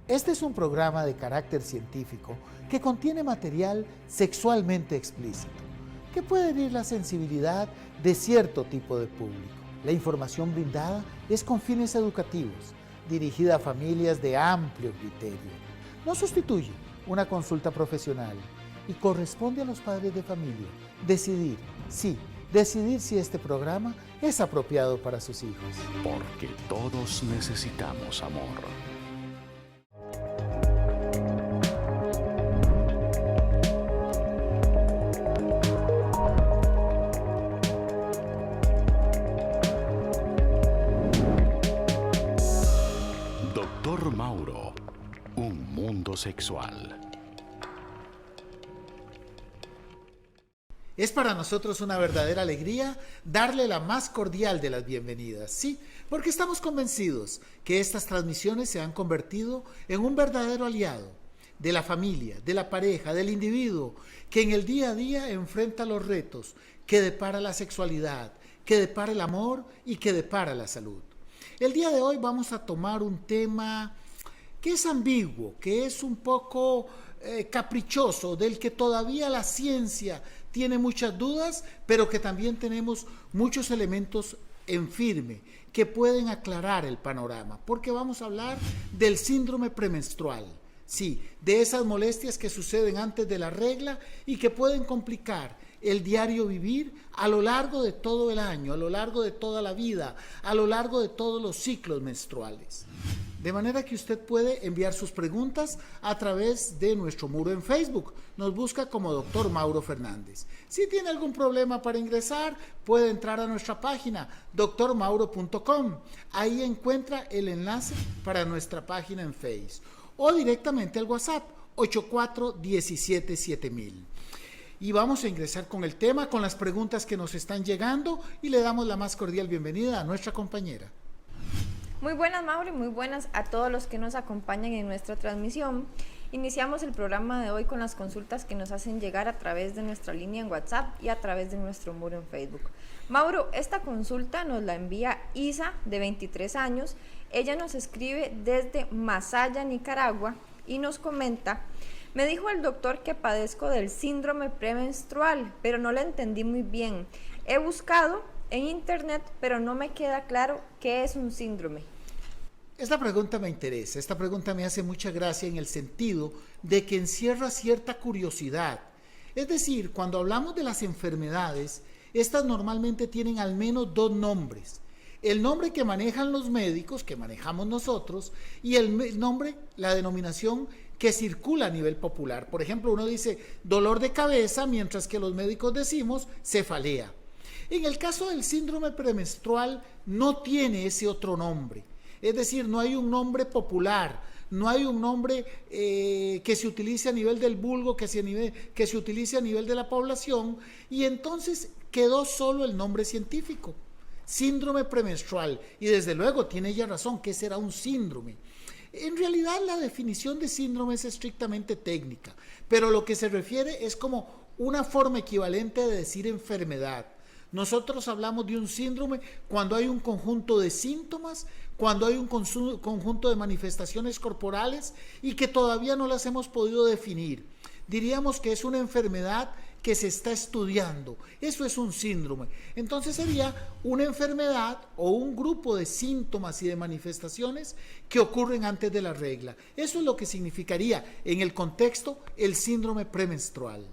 Este es un programa de carácter científico que contiene material sexualmente explícito, que puede herir la sensibilidad de cierto tipo de público. La información brindada es con fines educativos, dirigida a familias de amplio criterio. No sustituye una consulta profesional y corresponde a los padres de familia decidir si este programa es apropiado para sus hijos. Porque todos necesitamos amor. Doctor Mauro, un mundo sexual. Es para nosotros una verdadera alegría darle la más cordial de las bienvenidas, sí, porque estamos convencidos que estas transmisiones se han convertido en un verdadero aliado de la familia, de la pareja, del individuo, que en el día a día enfrenta los retos que depara la sexualidad, que depara el amor y que depara la salud. El día de hoy vamos a tomar un tema que es ambiguo, que es un poco caprichoso, del que todavía la ciencia tiene muchas dudas, pero que también tenemos muchos elementos en firme que pueden aclarar el panorama, porque vamos a hablar del síndrome premenstrual, sí, de esas molestias que suceden antes de la regla y que pueden complicar el diario vivir a lo largo de todo el año, a lo largo de toda la vida, a lo largo de todos los ciclos menstruales. De manera que usted puede enviar sus preguntas a través de nuestro muro en Facebook. Nos busca como Dr. Mauro Fernández. Si tiene algún problema para ingresar, puede entrar a nuestra página drmauro.com. Ahí encuentra el enlace para nuestra página en Facebook. O directamente al WhatsApp 84177000. Y vamos a ingresar con el tema, con las preguntas que nos están llegando, y le damos la más cordial bienvenida a nuestra compañera. Muy buenas, Mauro, y muy buenas a todos los que nos acompañan en nuestra transmisión. Iniciamos el programa de hoy con las consultas que nos hacen llegar a través de nuestra línea en WhatsApp y a través de nuestro muro en Facebook. Mauro, esta consulta nos la envía Isa, de 23 años. Ella nos escribe desde Masaya, Nicaragua, y nos comenta: me dijo el doctor que padezco del síndrome premenstrual, pero no lo entendí muy bien. He buscado en internet, pero no me queda claro qué es un síndrome. Esta pregunta me interesa, esta pregunta me hace mucha gracia en el sentido de que encierra cierta curiosidad. Es decir, cuando hablamos de las enfermedades, estas normalmente tienen al menos dos nombres. El nombre que manejan los médicos, que manejamos nosotros, y el nombre, la denominación que circula a nivel popular. Por ejemplo, uno dice dolor de cabeza, mientras que los médicos decimos cefalea. En el caso del síndrome premenstrual no tiene ese otro nombre. Es decir, no hay un nombre popular, no hay un nombre que se utilice a nivel del vulgo, que se utilice a nivel de la población, y entonces quedó solo el nombre científico, síndrome premenstrual. Y desde luego tiene ella razón, ¿qué será un síndrome? En realidad la definición de síndrome es estrictamente técnica, pero lo que se refiere es como una forma equivalente de decir enfermedad. Nosotros hablamos de un síndrome cuando hay un conjunto de síntomas, cuando hay un conjunto de manifestaciones corporales y que todavía no las hemos podido definir. Diríamos que es una enfermedad que se está estudiando. Eso es un síndrome. Entonces sería una enfermedad o un grupo de síntomas y de manifestaciones que ocurren antes de la regla. Eso es lo que significaría en el contexto el síndrome premenstrual.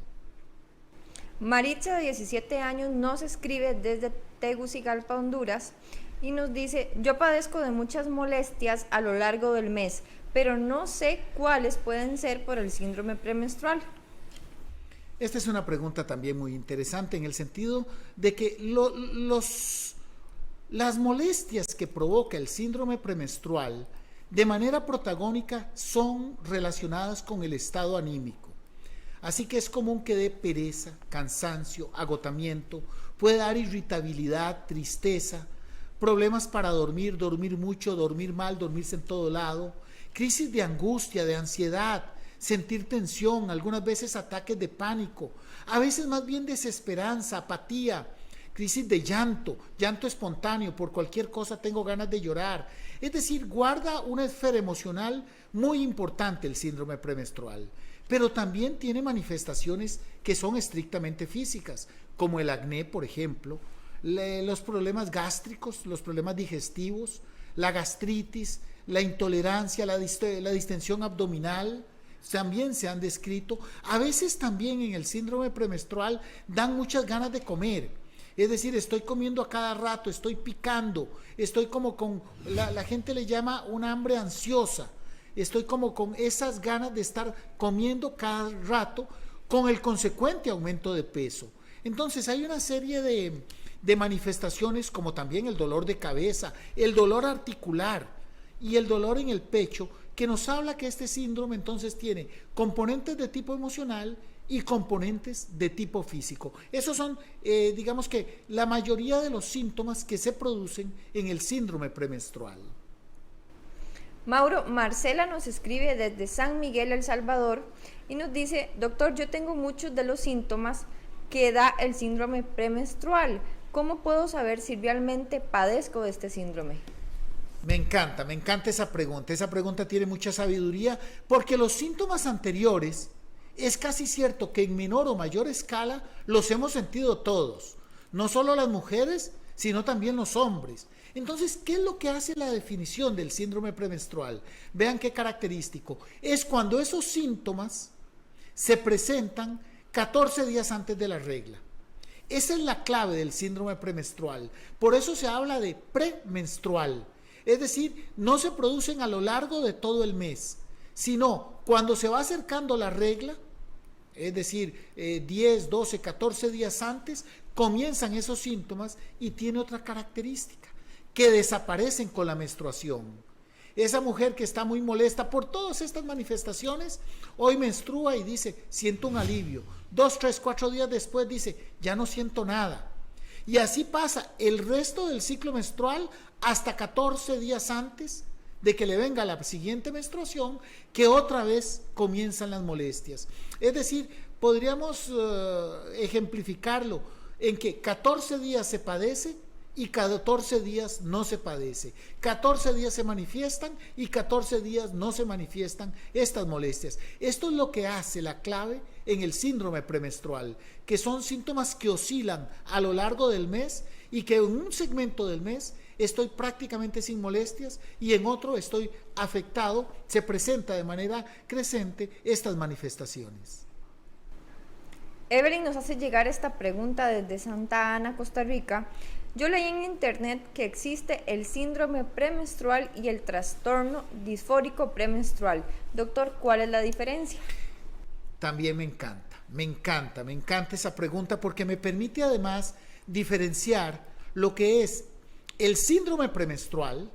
Maritza, de 17 años, nos escribe desde Tegucigalpa, Honduras, y nos dice: yo padezco de muchas molestias a lo largo del mes, pero no sé cuáles pueden ser por el síndrome premenstrual. Esta es una pregunta también muy interesante en el sentido de que las molestias que provoca el síndrome premenstrual de manera protagónica son relacionadas con el estado anímico. Así que es común que dé pereza, cansancio, agotamiento, puede dar irritabilidad, tristeza, problemas para dormir, dormir mucho, dormir mal, dormirse en todo lado, crisis de angustia, de ansiedad, sentir tensión, algunas veces ataques de pánico, a veces más bien desesperanza, apatía, crisis de llanto, llanto espontáneo, por cualquier cosa tengo ganas de llorar. Es decir, guarda una esfera emocional muy importante el síndrome premenstrual, pero también tiene manifestaciones que son estrictamente físicas, como el acné, por ejemplo, los problemas gástricos, los problemas digestivos, la gastritis, la intolerancia, la distensión abdominal, también se han descrito. A veces también en el síndrome premenstrual dan muchas ganas de comer, es decir, estoy comiendo a cada rato, estoy picando, estoy como con, la gente le llama una hambre ansiosa, estoy como con esas ganas de estar comiendo cada rato, con el consecuente aumento de peso. Entonces hay una serie de manifestaciones, como también el dolor de cabeza, el dolor articular y el dolor en el pecho, que nos habla que este síndrome entonces tiene componentes de tipo emocional y componentes de tipo físico. Esos son, digamos que, la mayoría de los síntomas que se producen en el síndrome premenstrual. Mauro, Marcela nos escribe desde San Miguel, El Salvador, y nos dice: doctor, yo tengo muchos de los síntomas que da el síndrome premenstrual. ¿Cómo puedo saber si realmente padezco de este síndrome? Me encanta esa pregunta. Esa pregunta tiene mucha sabiduría, porque los síntomas anteriores, es casi cierto que en menor o mayor escala los hemos sentido todos, no solo las mujeres, sino también los hombres. Entonces, ¿qué es lo que hace la definición del síndrome premenstrual? Vean qué característico. Es cuando esos síntomas se presentan 14 días antes de la regla. Esa es la clave del síndrome premenstrual. Por eso se habla de premenstrual. Es decir, no se producen a lo largo de todo el mes, sino cuando se va acercando la regla, es decir, 10, 12, 14 días antes, comienzan esos síntomas, y tiene otra característica, que desaparecen con la menstruación. Esa mujer que está muy molesta por todas estas manifestaciones, hoy menstrua y dice, siento un alivio. 2, 3, 4 días después dice, ya no siento nada. Y así pasa el resto del ciclo menstrual hasta 14 días antes de que le venga la siguiente menstruación, que otra vez comienzan las molestias. Es decir, podríamos ejemplificarlo en que 14 días se padece y 14 días no se padece. 14 días se manifiestan y 14 días no se manifiestan estas molestias. Esto es lo que hace la clave en el síndrome premenstrual, que son síntomas que oscilan a lo largo del mes, y que en un segmento del mes estoy prácticamente sin molestias y en otro estoy afectado, se presenta de manera creciente estas manifestaciones. Evelyn nos hace llegar esta pregunta desde Santa Ana, Costa Rica. Yo leí en internet que existe el síndrome premenstrual y el trastorno disfórico premenstrual. Doctor, ¿cuál es la diferencia? También me encanta esa pregunta, porque me permite además diferenciar lo que es el síndrome premenstrual,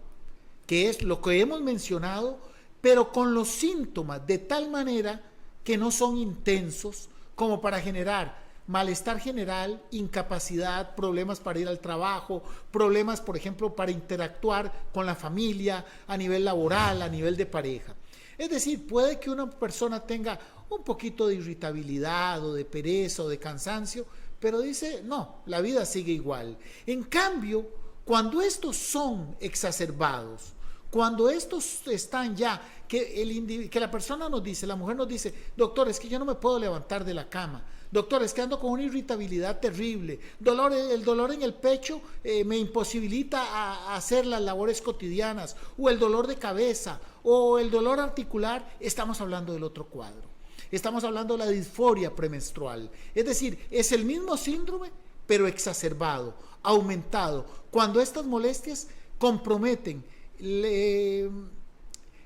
que es lo que hemos mencionado, pero con los síntomas de tal manera que no son intensos como para generar malestar general, incapacidad, problemas para ir al trabajo, problemas, por ejemplo, para interactuar con la familia, a nivel laboral, a nivel de pareja. Es decir, puede que una persona tenga un poquito de irritabilidad o de pereza o de cansancio, pero dice, no, la vida sigue igual. En cambio, cuando estos son exacerbados, cuando estos están ya, que la persona nos dice, la mujer nos dice, doctor, es que yo no me puedo levantar de la cama, doctor, es que ando con una irritabilidad terrible, el dolor en el pecho me imposibilita a hacer las labores cotidianas, o el dolor de cabeza, o el dolor articular, estamos hablando del otro cuadro. Estamos hablando de la disforia premenstrual. Es decir, es el mismo síndrome, pero exacerbado, aumentado, cuando estas molestias comprometen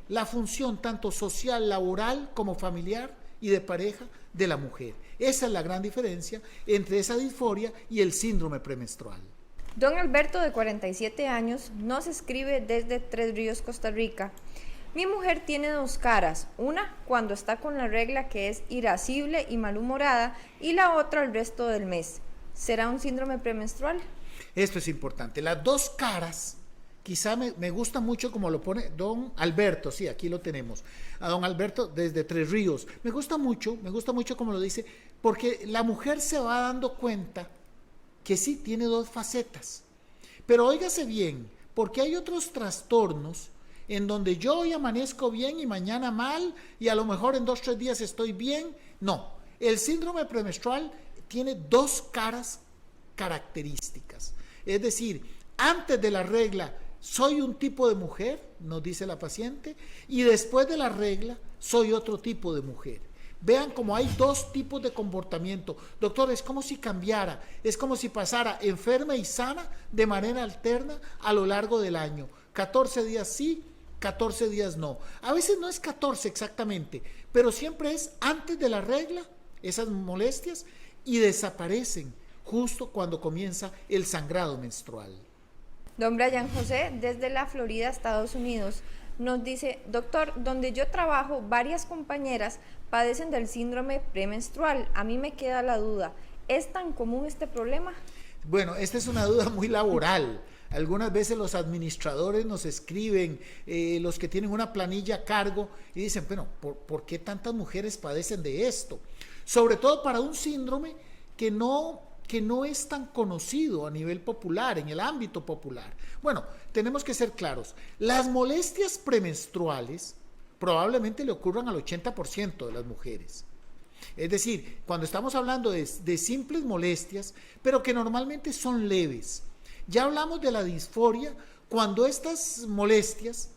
la función tanto social, laboral, como familiar y de pareja de la mujer. Esa es la gran diferencia entre esa disforia y el síndrome premenstrual. Don Alberto, de 47 años, nos escribe desde Tres Ríos, Costa Rica. Mi mujer tiene dos caras, una cuando está con la regla, que es irascible y malhumorada, y la otra el resto del mes. ¿Será un síndrome premenstrual? Esto es importante. Las dos caras, quizá me gusta mucho como lo pone don Alberto, sí, aquí lo tenemos, a don Alberto desde Tres Ríos. Me gusta mucho como lo dice, porque la mujer se va dando cuenta que sí tiene dos facetas. Pero óigase bien, porque hay otros trastornos en donde yo hoy amanezco bien y mañana mal y a lo mejor en 2 o 3 días estoy bien. No, el síndrome premenstrual tiene dos caras características. Es decir, antes de la regla soy un tipo de mujer, nos dice la paciente, y después de la regla soy otro tipo de mujer. Vean cómo hay dos tipos de comportamiento. Doctor, es como si cambiara, es como si pasara enferma y sana de manera alterna a lo largo del año. 14 días sí, 14 días no. A veces no es 14 exactamente, pero siempre es antes de la regla, esas molestias, y desaparecen justo cuando comienza el sangrado menstrual. Don Brian José, desde la Florida, Estados Unidos, nos dice: doctor, donde yo trabajo, varias compañeras padecen del síndrome premenstrual. A mí me queda la duda, ¿es tan común este problema? Bueno, esta es una duda muy laboral. Algunas veces los administradores nos escriben, los que tienen una planilla a cargo, y dicen, bueno, ¿por qué tantas mujeres padecen de esto? Sobre todo para un síndrome que no es tan conocido a nivel popular, en el ámbito popular. Bueno, tenemos que ser claros. Las molestias premenstruales probablemente le ocurran al 80% de las mujeres. Es decir, cuando estamos hablando de simples molestias, pero que normalmente son leves. Ya hablamos de la disforia cuando estas molestias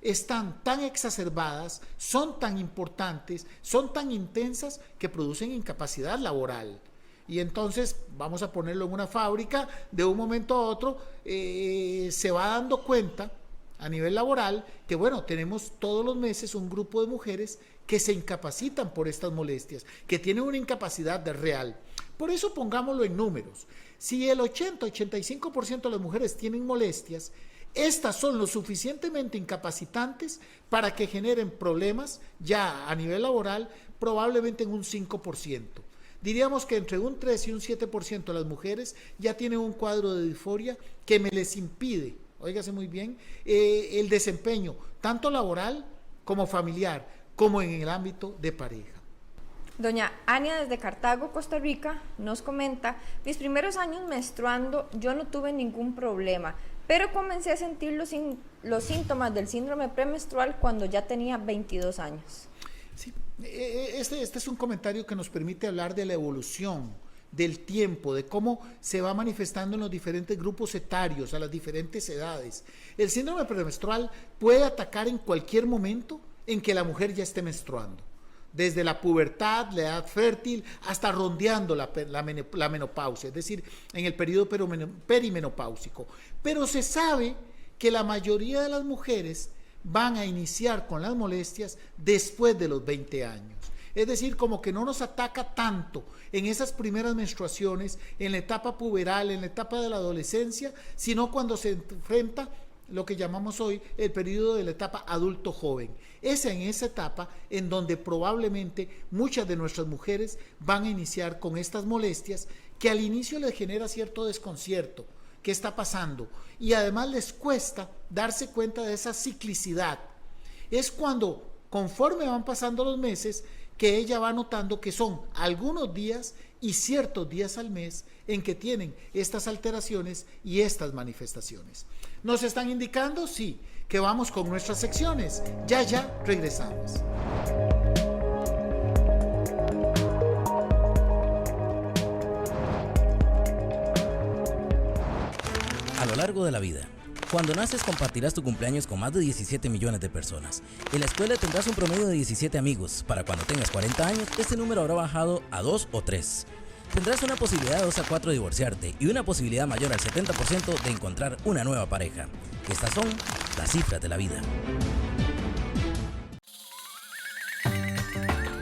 están tan exacerbadas, son tan importantes, son tan intensas que producen incapacidad laboral. Y entonces, vamos a ponerlo en una fábrica, de un momento a otro se va dando cuenta a nivel laboral que, bueno, tenemos todos los meses un grupo de mujeres que se incapacitan por estas molestias, que tienen una incapacidad real. Por eso pongámoslo en números. Si el 80-85% de las mujeres tienen molestias, estas son lo suficientemente incapacitantes para que generen problemas ya a nivel laboral, probablemente en un 5%. Diríamos que entre un 3 y un 7% de las mujeres ya tienen un cuadro de disforia que me les impide, óigase muy bien, el desempeño tanto laboral como familiar, como en el ámbito de pareja. Doña Ania desde Cartago, Costa Rica, nos comenta: mis primeros años menstruando yo no tuve ningún problema, pero comencé a sentir los síntomas del síndrome premenstrual cuando ya tenía 22 años. Sí, este es un comentario que nos permite hablar de la evolución, del tiempo, de cómo se va manifestando en los diferentes grupos etarios, a las diferentes edades. El síndrome premenstrual puede atacar en cualquier momento en que la mujer ya esté menstruando, desde la pubertad, la edad fértil, hasta rondeando la menopausia, es decir, en el periodo perimenopáusico. Pero se sabe que la mayoría de las mujeres van a iniciar con las molestias después de los 20 años. Es decir, como que no nos ataca tanto en esas primeras menstruaciones, en la etapa puberal, en la etapa de la adolescencia, sino cuando se enfrenta lo que llamamos hoy el periodo de la etapa adulto joven. Es en esa etapa en donde probablemente muchas de nuestras mujeres van a iniciar con estas molestias que al inicio les genera cierto desconcierto. ¿Qué está pasando? Y además les cuesta darse cuenta de esa ciclicidad. Es cuando, conforme van pasando los meses, que ella va notando que son algunos días y ciertos días al mes en que tienen estas alteraciones y estas manifestaciones. ¿Nos están indicando? Sí, que vamos con nuestras secciones. Ya regresamos. A lo largo de la vida, cuando naces compartirás tu cumpleaños con más de 17 millones de personas. En la escuela tendrás un promedio de 17 amigos. Para cuando tengas 40 años, este número habrá bajado a 2 o 3. Tendrás una posibilidad de 2 a 4 de divorciarte y una posibilidad mayor al 70% de encontrar una nueva pareja. Estas son las cifras de la vida.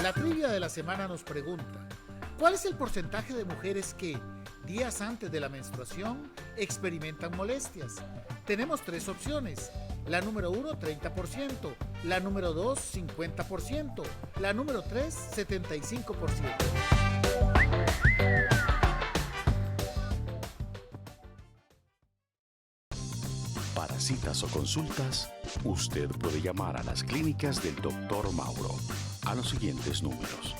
La trivia de la semana nos pregunta: ¿cuál es el porcentaje de mujeres que, días antes de la menstruación, experimentan molestias? Tenemos 3 opciones. La número 1, 30%. La número 2, 50%. La número 3, 75%. Para citas o consultas, usted puede llamar a las clínicas del Dr. Mauro a los siguientes números.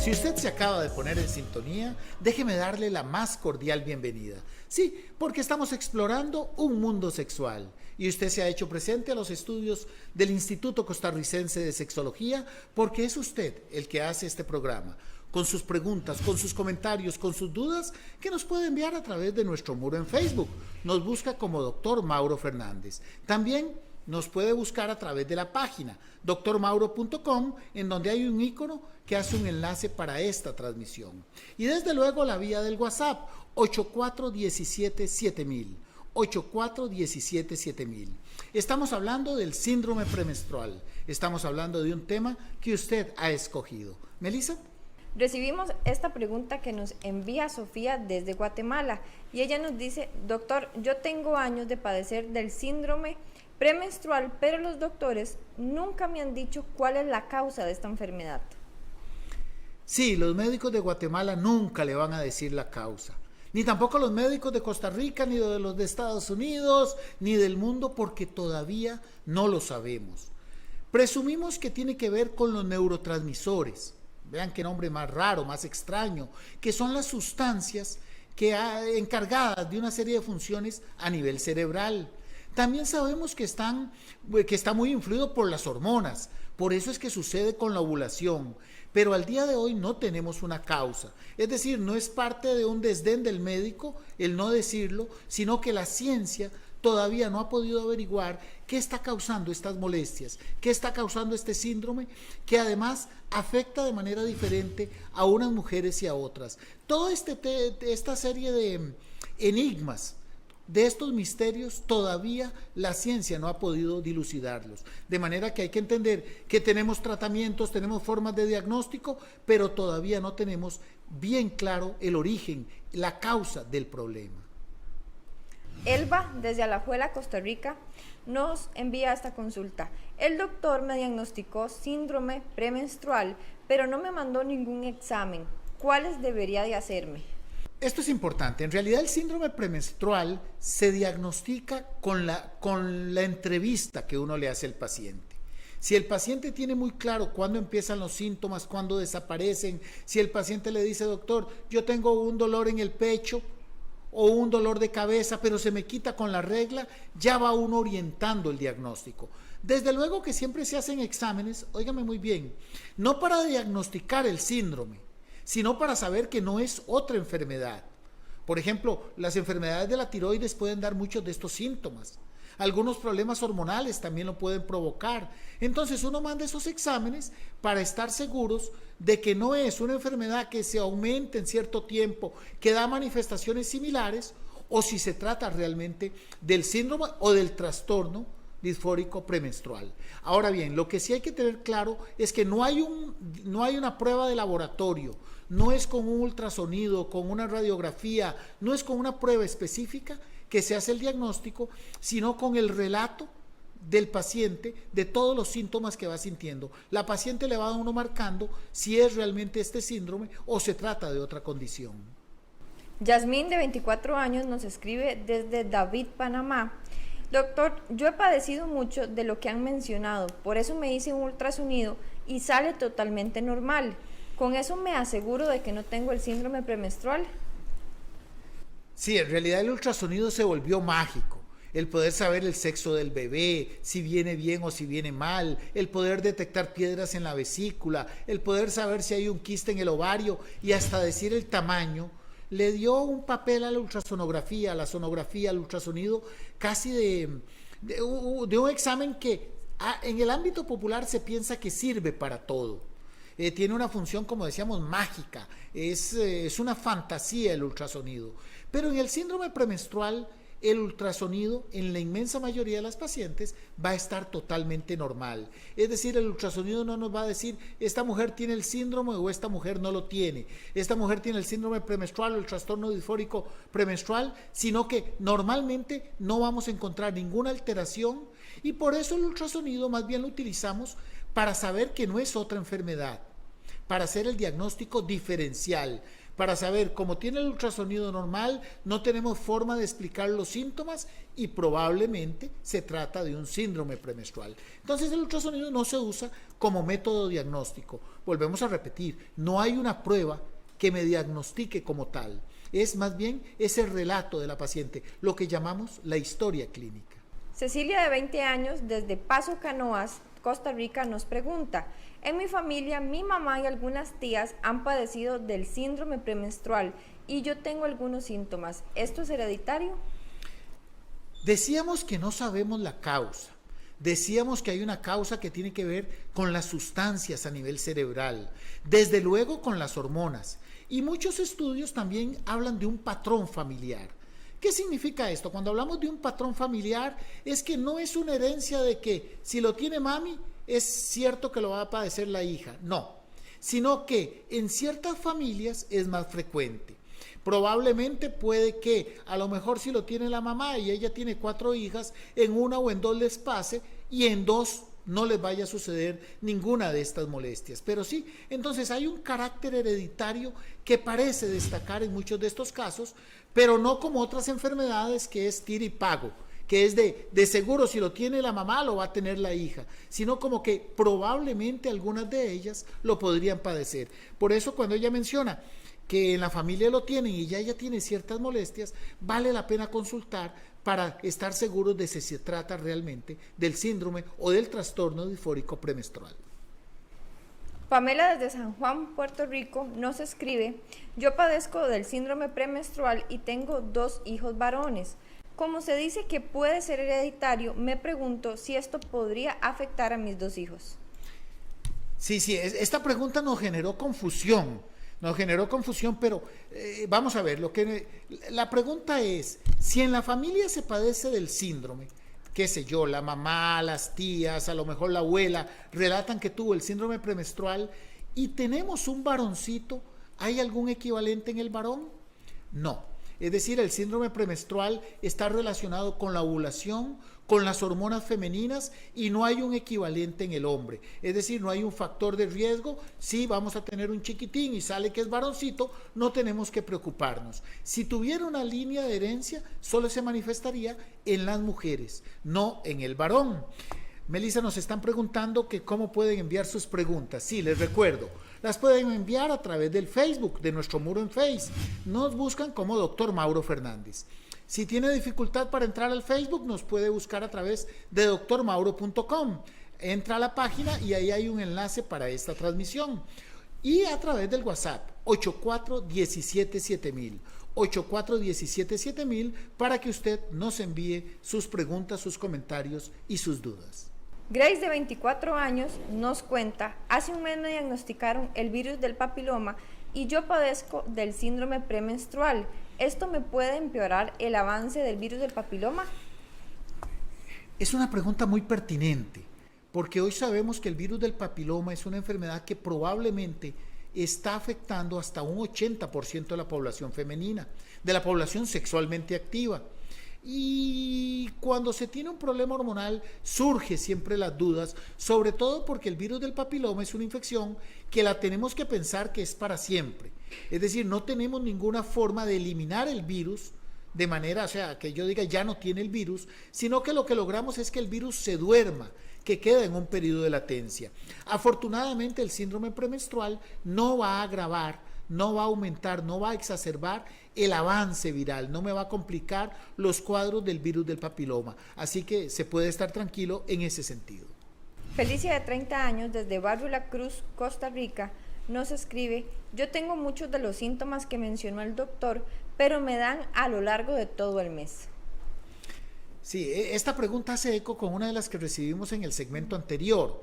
Si usted se acaba de poner en sintonía, déjeme darle la más cordial bienvenida. Sí, porque estamos explorando un mundo sexual y usted se ha hecho presente a los estudios del Instituto Costarricense de Sexología porque es usted el que hace este programa. Con sus preguntas, con sus comentarios, con sus dudas, que nos puede enviar a través de nuestro muro en Facebook. Nos busca como Dr. Mauro Fernández. También nos puede buscar a través de la página drmauro.com, en donde hay un icono que hace un enlace para esta transmisión. Y desde luego la vía del WhatsApp, 8417-7000. 8417-7000. Estamos hablando del síndrome premenstrual. Estamos hablando de un tema que usted ha escogido. ¿Melissa? Recibimos esta pregunta que nos envía Sofía desde Guatemala y ella nos dice: doctor, yo tengo años de padecer del síndrome premenstrual, pero los doctores nunca me han dicho cuál es la causa de esta enfermedad. Sí, los médicos de Guatemala nunca le van a decir la causa, ni tampoco los médicos de Costa Rica, ni de los de Estados Unidos, ni del mundo, porque todavía no lo sabemos. Presumimos que tiene que ver con los neurotransmisores. Vean qué nombre más raro, más extraño, que son las sustancias encargadas de una serie de funciones a nivel cerebral. También sabemos que está muy influido por las hormonas, por eso es que sucede con la ovulación, pero al día de hoy no tenemos una causa. Es decir, no es parte de un desdén del médico el no decirlo, sino que la ciencia todavía no ha podido averiguar qué está causando estas molestias, qué está causando este síndrome, que además afecta de manera diferente a unas mujeres y a otras. Toda esta serie de enigmas, de estos misterios, todavía la ciencia no ha podido dilucidarlos. De manera que hay que entender que tenemos tratamientos, tenemos formas de diagnóstico, pero todavía no tenemos bien claro el origen, la causa del problema. Elba, desde Alajuela, Costa Rica, nos envía esta consulta. El doctor me diagnosticó síndrome premenstrual, pero no me mandó ningún examen. ¿Cuáles debería de hacerme? Esto es importante. En realidad el síndrome premenstrual se diagnostica con la entrevista que uno le hace al paciente. Si el paciente tiene muy claro cuándo empiezan los síntomas, cuándo desaparecen, si el paciente le dice: doctor, yo tengo un dolor en el pecho o un dolor de cabeza, pero se me quita con la regla, ya va uno orientando el diagnóstico. Desde luego que siempre se hacen exámenes, óigame muy bien, no para diagnosticar el síndrome, sino para saber que no es otra enfermedad. Por ejemplo, las enfermedades de la tiroides pueden dar muchos de estos síntomas. Algunos problemas hormonales también lo pueden provocar. Entonces uno manda esos exámenes para estar seguros de que no es una enfermedad que se aumente en cierto tiempo, que da manifestaciones similares, o si se trata realmente del síndrome o del trastorno disfórico premenstrual. Ahora bien, lo que sí hay que tener claro es que no hay una prueba de laboratorio, no es con un ultrasonido, con una radiografía, no es con una prueba específica que se hace el diagnóstico, sino con el relato del paciente de todos los síntomas que va sintiendo. La paciente le va a uno marcando si es realmente este síndrome o se trata de otra condición. Yasmín, de 24 años, nos escribe desde David, Panamá. Doctor, yo he padecido mucho de lo que han mencionado, por eso me hice un ultrasonido y sale totalmente normal. ¿Con eso me aseguro de que no tengo el síndrome premenstrual? Sí, en realidad el ultrasonido se volvió mágico. El poder saber el sexo del bebé, si viene bien o si viene mal, el poder detectar piedras en la vesícula, el poder saber si hay un quiste en el ovario y hasta decir el tamaño, le dio un papel a la ultrasonografía, a la sonografía, al ultrasonido, casi de un examen que en el ámbito popular se piensa que sirve para todo. Tiene una función, como decíamos, mágica, es una fantasía el ultrasonido. Pero en el síndrome premenstrual, el ultrasonido en la inmensa mayoría de las pacientes va a estar totalmente normal. Es decir, el ultrasonido no nos va a decir esta mujer tiene el síndrome o esta mujer no lo tiene, esta mujer tiene el síndrome premenstrual o el trastorno disfórico premenstrual, sino que normalmente no vamos a encontrar ninguna alteración y por eso el ultrasonido más bien lo utilizamos para saber que no es otra enfermedad, para hacer el diagnóstico diferencial, para saber, cómo tiene el ultrasonido normal, no tenemos forma de explicar los síntomas y probablemente se trata de un síndrome premenstrual. Entonces el ultrasonido no se usa como método diagnóstico. Volvemos a repetir, no hay una prueba que me diagnostique como tal. Es más bien ese relato de la paciente, lo que llamamos la historia clínica. Cecilia, de 20 años, desde Paso Canoas, Costa Rica, nos pregunta: en mi familia, mi mamá y algunas tías han padecido del síndrome premenstrual y yo tengo algunos síntomas. ¿Esto es hereditario? Decíamos que no sabemos la causa. Decíamos que hay una causa que tiene que ver con las sustancias a nivel cerebral, desde luego con las hormonas. Y muchos estudios también hablan de un patrón familiar. ¿Qué significa esto? Cuando hablamos de un patrón familiar, es que no es una herencia de que si lo tiene mami, es cierto que lo va a padecer la hija. No, sino que en ciertas familias es más frecuente. Probablemente puede que a lo mejor si lo tiene la mamá y ella tiene 4 hijas, en una o en 2 les pase y en 2 no les vaya a suceder ninguna de estas molestias. Pero sí, entonces hay un carácter hereditario que parece destacar en muchos de estos casos, pero no como otras enfermedades que es tira y pago, que es de seguro si lo tiene la mamá lo va a tener la hija, sino como que probablemente algunas de ellas lo podrían padecer. Por eso cuando ella menciona que en la familia lo tienen y ya ella tiene ciertas molestias, vale la pena consultar para estar seguros de si se trata realmente del síndrome o del trastorno disfórico premenstrual. Pamela, desde San Juan, Puerto Rico, nos escribe: yo padezco del síndrome premenstrual y tengo 2 hijos varones. Como se dice que puede ser hereditario, me pregunto si esto podría afectar a mis 2 hijos. Sí, esta pregunta nos generó confusión, pero vamos a ver, la pregunta es, si en la familia se padece del síndrome, qué sé yo, la mamá, las tías, a lo mejor la abuela, relatan que tuvo el síndrome premenstrual y tenemos un varoncito, ¿hay algún equivalente en el varón? No. Es decir, el síndrome premenstrual está relacionado con la ovulación, con las hormonas femeninas y no hay un equivalente en el hombre. Es decir, no hay un factor de riesgo. Si vamos a tener un chiquitín y sale que es varoncito, no tenemos que preocuparnos. Si tuviera una línea de herencia, solo se manifestaría en las mujeres, no en el varón. Melissa, nos están preguntando que cómo pueden enviar sus preguntas. Sí, les recuerdo, las pueden enviar a través del Facebook, de nuestro muro en Face. Nos buscan como Dr. Mauro Fernández. Si tiene dificultad para entrar al Facebook, nos puede buscar a través de drmauro.com. Entra a la página y ahí hay un enlace para esta transmisión. Y a través del WhatsApp, 84177000. 84177000 para que usted nos envíe sus preguntas, sus comentarios y sus dudas. Grace, de 24 años, nos cuenta: hace un mes me diagnosticaron el virus del papiloma y yo padezco del síndrome premenstrual. ¿Esto me puede empeorar el avance del virus del papiloma? Es una pregunta muy pertinente, porque hoy sabemos que el virus del papiloma es una enfermedad que probablemente está afectando hasta un 80% de la población femenina, de la población sexualmente activa. Y cuando se tiene un problema hormonal surge siempre las dudas, sobre todo porque el virus del papiloma es una infección que la tenemos que pensar que es para siempre. Es decir, no tenemos ninguna forma de eliminar el virus de manera, o sea, que yo diga ya no tiene el virus, sino que lo que logramos es que el virus se duerma, que queda en un periodo de latencia. Afortunadamente el síndrome premenstrual no va a agravar, no va a aumentar, no va a exacerbar el avance viral, no me va a complicar los cuadros del virus del papiloma. Así que se puede estar tranquilo en ese sentido. Felicia, de 30 años, desde Barrio La Cruz, Costa Rica, nos escribe: yo tengo muchos de los síntomas que mencionó el doctor, pero me dan a lo largo de todo el mes. Sí, esta pregunta hace eco con una de las que recibimos en el segmento anterior.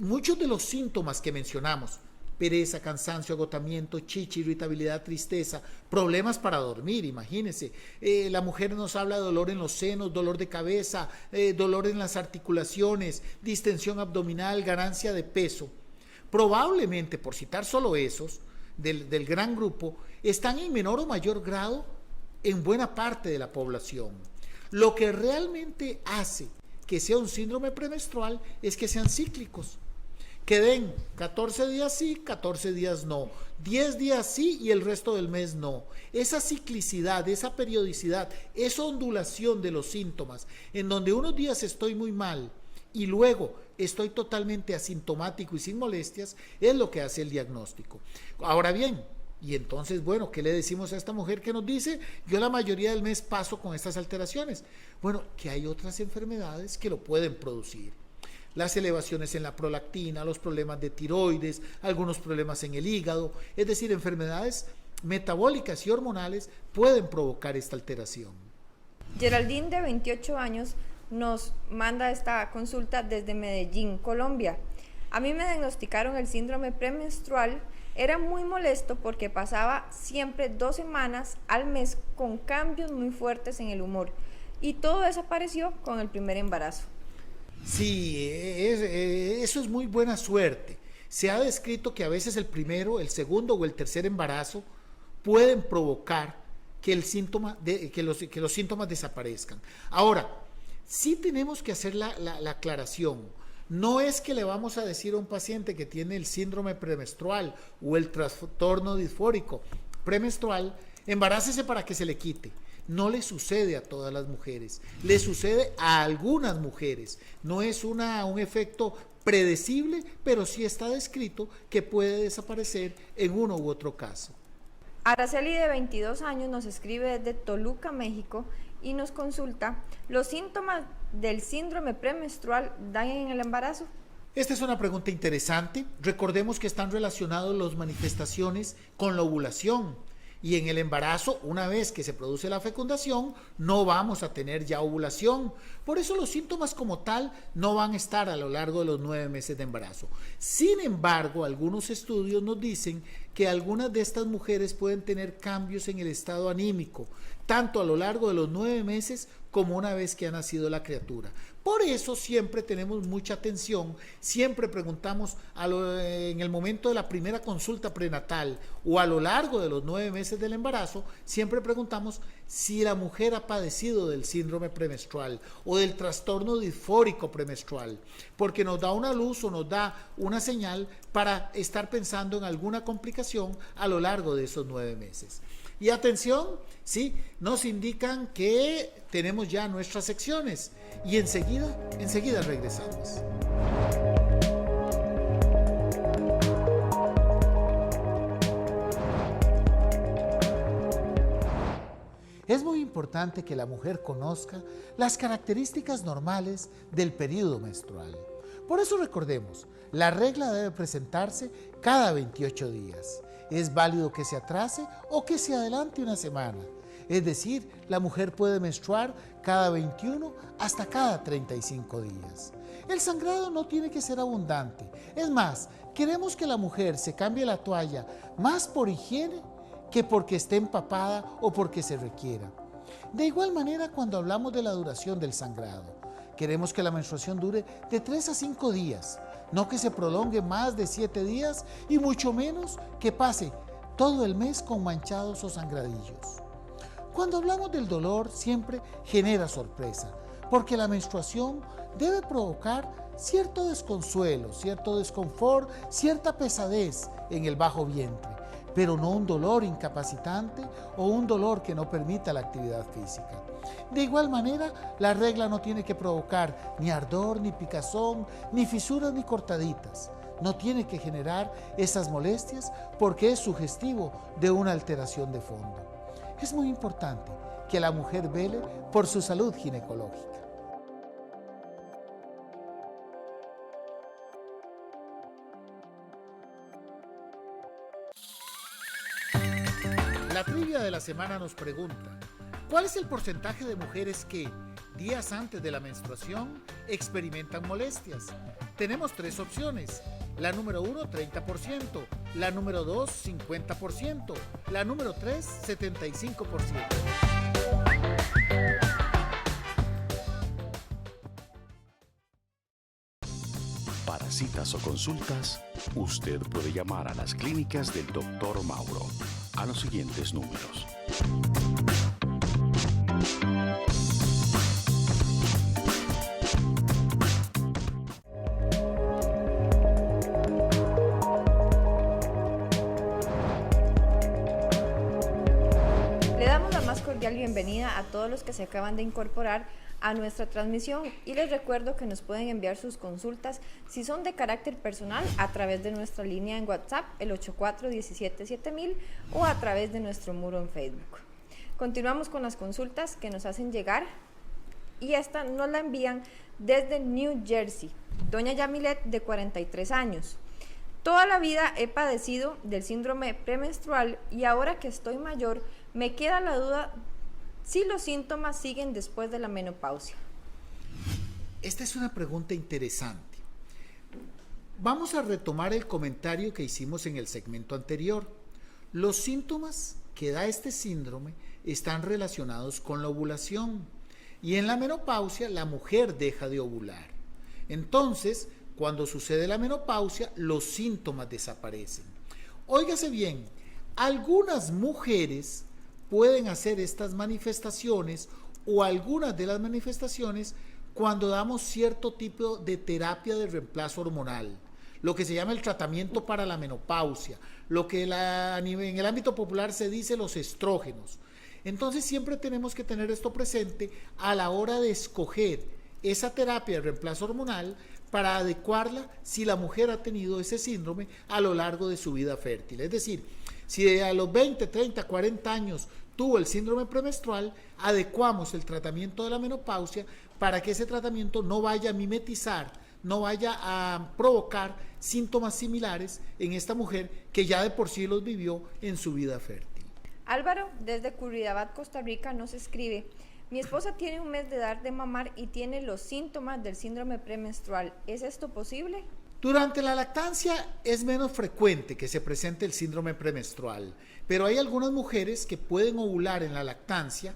Muchos de los síntomas que mencionamos, pereza, cansancio, agotamiento, chichi, irritabilidad, tristeza, problemas para dormir, imagínense. La mujer nos habla de dolor en los senos, dolor de cabeza, dolor en las articulaciones, distensión abdominal, ganancia de peso. Probablemente, por citar solo esos, del gran grupo, están en menor o mayor grado en buena parte de la población. Lo que realmente hace que sea un síndrome premenstrual es que sean cíclicos, que den 14 días sí, 14 días no, 10 días sí y el resto del mes no. Esa ciclicidad, esa periodicidad, esa ondulación de los síntomas, en donde unos días estoy muy mal y luego estoy totalmente asintomático y sin molestias, es lo que hace el diagnóstico. Ahora bien, y entonces, bueno, ¿qué le decimos a esta mujer que nos dice? Yo la mayoría del mes paso con estas alteraciones. Bueno, que hay otras enfermedades que lo pueden producir. Las elevaciones en la prolactina, los problemas de tiroides, algunos problemas en el hígado, es decir, enfermedades metabólicas y hormonales pueden provocar esta alteración. Geraldine, de 28 años, nos manda esta consulta desde Medellín, Colombia. A mí me diagnosticaron el síndrome premenstrual. Era muy molesto porque pasaba siempre 2 semanas al mes con cambios muy fuertes en el humor y todo desapareció con el primer embarazo. Sí, eso es muy buena suerte. Se ha descrito que a veces el primero, el segundo o el tercer embarazo pueden provocar que los síntomas desaparezcan. Ahora, sí tenemos que hacer la aclaración. No es que le vamos a decir a un paciente que tiene el síndrome premenstrual o el trastorno disfórico premenstrual, embarácese para que se le quite. No le sucede a todas las mujeres, le sucede a algunas mujeres. No es un efecto predecible, pero sí está descrito que puede desaparecer en uno u otro caso. Araceli, de 22 años, nos escribe desde Toluca, México, y nos consulta: ¿los síntomas del síndrome premenstrual dan en el embarazo? Esta es una pregunta interesante. Recordemos que están relacionados las manifestaciones con la ovulación. Y en el embarazo, una vez que se produce la fecundación, no vamos a tener ya ovulación. Por eso los síntomas como tal no van a estar a lo largo de los 9 meses de embarazo. Sin embargo, algunos estudios nos dicen que algunas de estas mujeres pueden tener cambios en el estado anímico, tanto a lo largo de los 9 meses como una vez que ha nacido la criatura. Por eso siempre tenemos mucha atención, siempre preguntamos en el momento de la primera consulta prenatal o a lo largo de los 9 meses del embarazo, siempre preguntamos si la mujer ha padecido del síndrome premenstrual o del trastorno disfórico premenstrual, porque nos da una luz o nos da una señal para estar pensando en alguna complicación a lo largo de esos 9 meses. Y atención, sí, nos indican que tenemos ya nuestras secciones y enseguida regresamos. Es muy importante que la mujer conozca las características normales del periodo menstrual. Por eso recordemos, la regla debe presentarse cada 28 días. Es válido que se atrase o que se adelante una semana. Es decir, la mujer puede menstruar cada 21 hasta cada 35 días. El sangrado no tiene que ser abundante. Es más, queremos que la mujer se cambie la toalla más por higiene que porque esté empapada o porque se requiera. De igual manera, cuando hablamos de la duración del sangrado, queremos que la menstruación dure de 3 a 5 días, no que se prolongue más de 7 días y mucho menos que pase todo el mes con manchados o sangradillos. Cuando hablamos del dolor siempre genera sorpresa, porque la menstruación debe provocar cierto desconsuelo, cierto desconfort, cierta pesadez en el bajo vientre, pero no un dolor incapacitante o un dolor que no permita la actividad física. De igual manera, la regla no tiene que provocar ni ardor, ni picazón, ni fisuras, ni cortaditas. No tiene que generar esas molestias porque es sugestivo de una alteración de fondo. Es muy importante que la mujer vele por su salud ginecológica. La trivia de la semana nos pregunta: ¿cuál es el porcentaje de mujeres que, días antes de la menstruación, experimentan molestias? Tenemos 3 opciones. La número 1, 30%. La número 2, 50%. La número 3, 75%. Para citas o consultas, usted puede llamar a las clínicas del Dr. Mauro a los siguientes números. cordial bienvenida a todos los que se acaban de incorporar a nuestra transmisión y les recuerdo que nos pueden enviar sus consultas si son de carácter personal a través de nuestra línea en WhatsApp, el 84177000, o a través de nuestro muro en Facebook. Continuamos con las consultas que nos hacen llegar y esta nos la envían desde New Jersey. Doña Yamilet, de 43 años. Toda la vida he padecido del síndrome premenstrual y ahora que estoy mayor me queda la duda si los síntomas siguen después de la menopausia. Esta es una pregunta interesante. Vamos a retomar el comentario que hicimos en el segmento anterior. Los síntomas que da este síndrome están relacionados con la ovulación y en la menopausia la mujer deja de ovular. Entonces, cuando sucede la menopausia, los síntomas desaparecen. Óigase bien, algunas mujeres pueden hacer estas manifestaciones o algunas de las manifestaciones cuando damos cierto tipo de terapia de reemplazo hormonal, lo que se llama el tratamiento para la menopausia, lo que en el ámbito popular se dice los estrógenos. Entonces siempre tenemos que tener esto presente a la hora de escoger esa terapia de reemplazo hormonal para adecuarla si la mujer ha tenido ese síndrome a lo largo de su vida fértil. Es decir, si a los 20, 30, 40 años tuvo el síndrome premenstrual, adecuamos el tratamiento de la menopausia para que ese tratamiento no vaya a mimetizar, no vaya a provocar síntomas similares en esta mujer que ya de por sí los vivió en su vida fértil. Álvaro, desde Curridabat, Costa Rica, nos escribe: mi esposa tiene un mes de dar de mamar y tiene los síntomas del síndrome premenstrual. ¿Es esto posible? Durante la lactancia es menos frecuente que se presente el síndrome premenstrual, pero hay algunas mujeres que pueden ovular en la lactancia,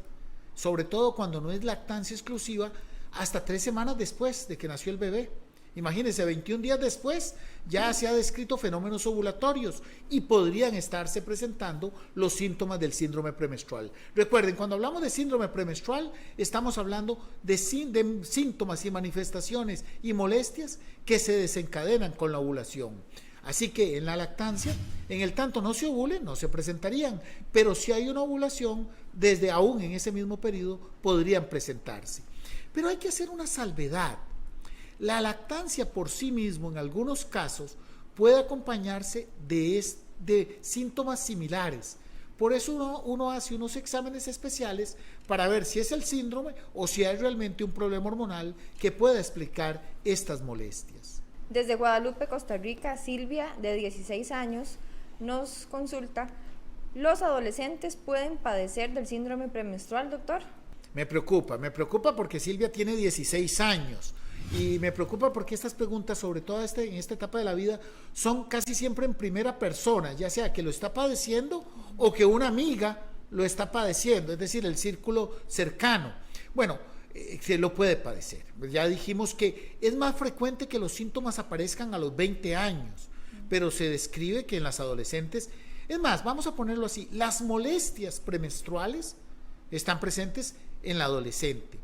sobre todo cuando no es lactancia exclusiva, hasta 3 semanas después de que nació el bebé. Imagínense, 21 días después ya se ha descrito fenómenos ovulatorios y podrían estarse presentando los síntomas del síndrome premenstrual. Recuerden, cuando hablamos de síndrome premenstrual, estamos hablando de síntomas y manifestaciones y molestias que se desencadenan con la ovulación. Así que en la lactancia, en el tanto no se ovule, no se presentarían, pero si hay una ovulación, desde aún en ese mismo periodo podrían presentarse. Pero hay que hacer una salvedad. La lactancia por sí mismo en algunos casos puede acompañarse de síntomas similares. Por eso uno hace unos exámenes especiales para ver si es el síndrome o si hay realmente un problema hormonal que pueda explicar estas molestias. Desde Guadalupe, Costa Rica, Silvia, de 16 años, nos consulta: ¿los adolescentes pueden padecer del síndrome premenstrual, doctor? Me preocupa porque Silvia tiene 16 años. Y me preocupa porque estas preguntas, sobre todo en esta etapa de la vida, son casi siempre en primera persona, ya sea que lo está padeciendo o que una amiga lo está padeciendo, es decir, el círculo cercano. Bueno, se lo puede padecer. Ya dijimos que es más frecuente que los síntomas aparezcan a los 20 años, pero se describe que en las adolescentes, es más, vamos a ponerlo así, las molestias premenstruales están presentes en la adolescente.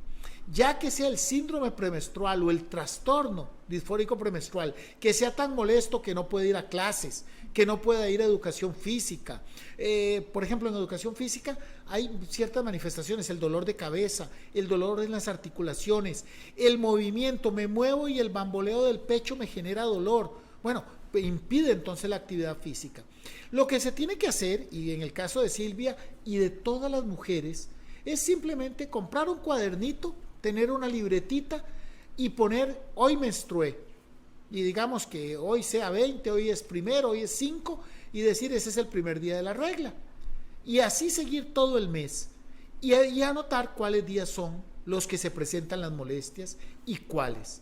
Ya que sea el síndrome premenstrual o el trastorno disfórico premenstrual, que sea tan molesto que no puede ir a clases, que no pueda ir a educación física. Por ejemplo, en educación física hay ciertas manifestaciones, el dolor de cabeza, el dolor en las articulaciones, el movimiento, me muevo y el bamboleo del pecho me genera dolor. Bueno, impide entonces la actividad física. Lo que se tiene que hacer, y en el caso de Silvia y de todas las mujeres, es simplemente comprar un cuadernito, tener una libretita y poner hoy menstrué, y digamos que hoy sea 20, hoy es 1, hoy es 5, y decir ese es el primer día de la regla, y así seguir todo el mes y anotar cuáles días son los que se presentan las molestias y cuáles.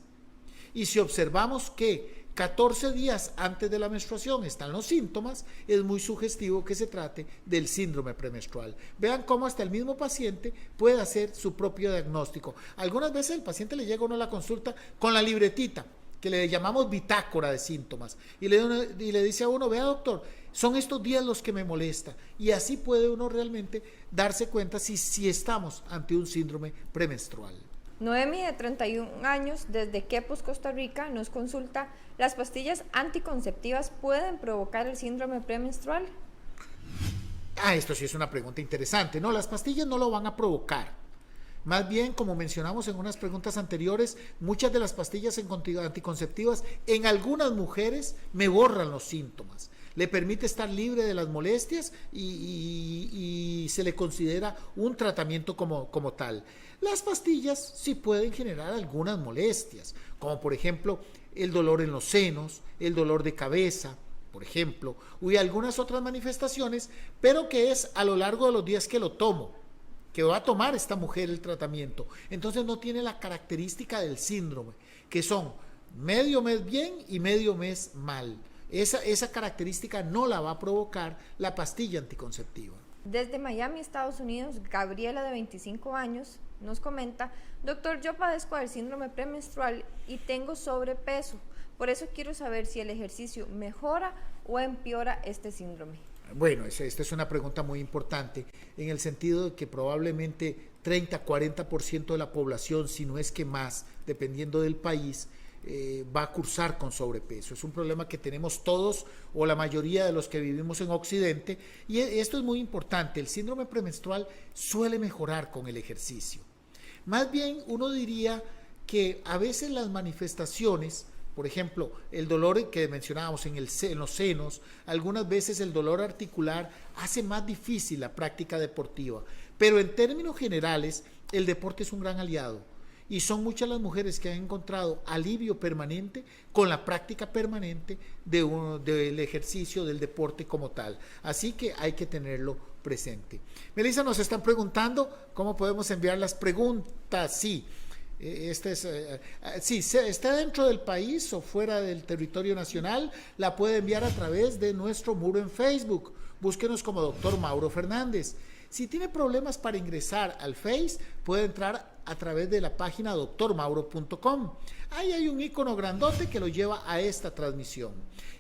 Y si observamos que 14 días antes de la menstruación están los síntomas, es muy sugestivo que se trate del síndrome premenstrual. Vean cómo hasta el mismo paciente puede hacer su propio diagnóstico. Algunas veces el paciente le llega a uno a la consulta con la libretita, que le llamamos bitácora de síntomas, y le dice a uno: vea, doctor, son estos días los que me molesta, y así puede uno realmente darse cuenta si estamos ante un síndrome premenstrual. Noemi, de 31 años, desde Quepos, Costa Rica, nos consulta: ¿las pastillas anticonceptivas pueden provocar el síndrome premenstrual? Esto sí es una pregunta interesante. No, las pastillas no lo van a provocar. Más bien, como mencionamos en unas preguntas anteriores, muchas de las pastillas anticonceptivas en algunas mujeres me borran los síntomas. Le permite estar libre de las molestias y se le considera un tratamiento como tal. Las pastillas sí pueden generar algunas molestias, como por ejemplo el dolor en los senos, el dolor de cabeza, por ejemplo, y algunas otras manifestaciones, pero que es a lo largo de los días que lo tomo, que va a tomar esta mujer el tratamiento. Entonces no tiene la característica del síndrome, que son medio mes bien y medio mes mal. Esa característica no la va a provocar la pastilla anticonceptiva. Desde Miami, Estados Unidos, Gabriela, de 25 años, nos comenta: doctor, yo padezco del síndrome premenstrual y tengo sobrepeso. Por eso quiero saber si el ejercicio mejora o empeora este síndrome. Bueno, esta es una pregunta muy importante, en el sentido de que probablemente 30-40% de la población, si no es que más, dependiendo del país, va a cursar con sobrepeso. Es un problema que tenemos todos o la mayoría de los que vivimos en Occidente, y esto es muy importante. El síndrome premenstrual suele mejorar con el ejercicio. Más bien, uno diría que a veces las manifestaciones, por ejemplo, el dolor que mencionábamos en los senos, algunas veces el dolor articular hace más difícil la práctica deportiva, pero en términos generales el deporte es un gran aliado y son muchas las mujeres que han encontrado alivio permanente con la práctica permanente del ejercicio, del deporte como tal. Así que hay que tenerlo presente. Melissa, nos están preguntando cómo podemos enviar las preguntas. Sí. Si está dentro del país o fuera del territorio nacional, la puede enviar a través de nuestro muro en Facebook. Búsquenos como Dr. Mauro Fernández. Si tiene problemas para ingresar al Face, puede entrar a través de la página drmauro.com. Ahí hay un icono grandote que lo lleva a esta transmisión.